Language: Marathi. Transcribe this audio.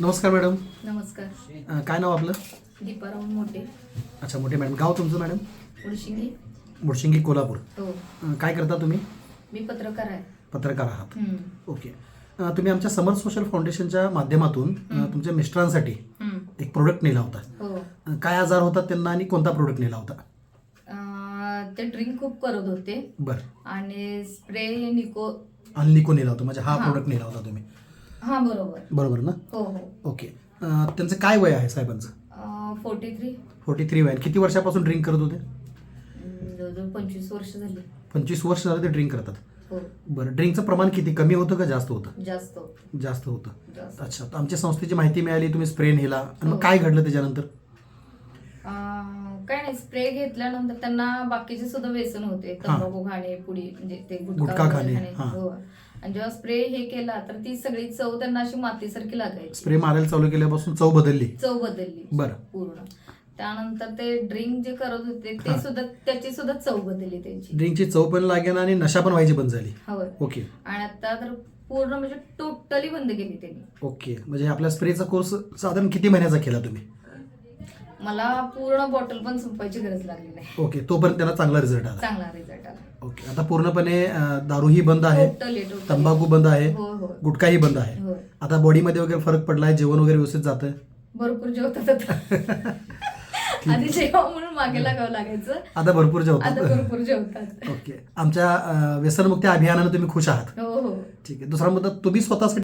नमस्कार मॅडम. नमस्कार. काय नाव आपलं? दीपा राहुल मोठे. अच्छा, मोठे मॅडम. गाव तुमचं मॅडम? उडशिंगी. मुळशिंगी, कोल्हापूर. हो. काय करता तुम्ही? मी पत्रकार आहे. पत्रकार आहात. ओके. तुम्ही आमच्या समर सोशल फाउंडेशनच्या माध्यमातून तुमच्या मिस्टरांसाठी एक प्रोडक्ट नेला होता. हो. काय आजार होता त्यांना आणि कोणता प्रोडक्ट नेला होता? ते ड्रिंक खूप करत होते बरं. आणि स्प्रे निको. निको नेला होता, म्हणजे हा हां. प्रोडक्ट नेला होता तुम्ही? हा बरोबर. बरोबर ना? हो हो. ओके. त्यांचं काय वय आहे साहेबांचं? 43. 43 वय. किती वर्षापासून ड्रिंक करत होते? जवळजवळ 25 वर्ष झाली. 25 वर्ष झालं ते ड्रिंक करतात. हो. बरं. ड्रिंकचं प्रमाण किती, कमी होतं का जास्त होतं? जास्त होतं. जास्त होतं. जास्त. अच्छा. तर आमच्या संस्थेची माहिती मिळाली, तुम्ही स्प्रे नेला आणि मग हो. काय घडलं त्याच्यानंतर? काय नाही, स्प्रे घेतल्यानंतर त्यांना बाकीचे सुद्धा व्यसन होते. तंबाखू खाणे, पुडी म्हणजे ते गुटखा खाणे. हां. हो. आणि जेव्हा स्प्रे हे केला तर ती सगळी चव त्यांना अशी मातीसारखी लागायची. स्प्रे मारायला चालू केल्यापासून चव बदलली? चव बदलली बरं. पूर्ण. त्यानंतर ते ड्रिंक जे करत होते ते हां. सुद्धा त्याची सुद्धा चव बदलली त्यांची. ड्रिंकची चव पण लागेल आणि नशा पण व्हायची बंद झाली? होय. ओके. आणि आता तर पूर्ण म्हणजे टोटली बंद केली त्यांनी. ओके. म्हणजे आपल्या स्प्रेचा कोर्स साधारण किती महिन्याचा केला तुम्ही? मला पूर्ण बॉटल पण संपायची गरज लागली नाही. ओके. तोपर्यंत त्याला चांगला रिझल्ट आला? चांगला रिझल्ट आला. ओके. आता पूर्णपणे दारूही बंद आहे, टोटली. तंबाखू बंद आहे, हो हो. गुटखाही बंद आहे. होय. आता बॉडीमध्ये वगैरे फरक पडलाय, जेवण वगैरे व्यवस्थित जातं? भरपूर जेवतात आता. आधी जेवा म्हणून मागे लागावं लागायचं. आता भरपूर आता जेवतात? भरपूर जेवतात. ओके. आमच्या व्यसनमुक्ती अभियानानं तुम्ही खुश आहात? हो हो. ठीक आहे. दुसरा मुद्दा, तुम्ही स्वतःसाठी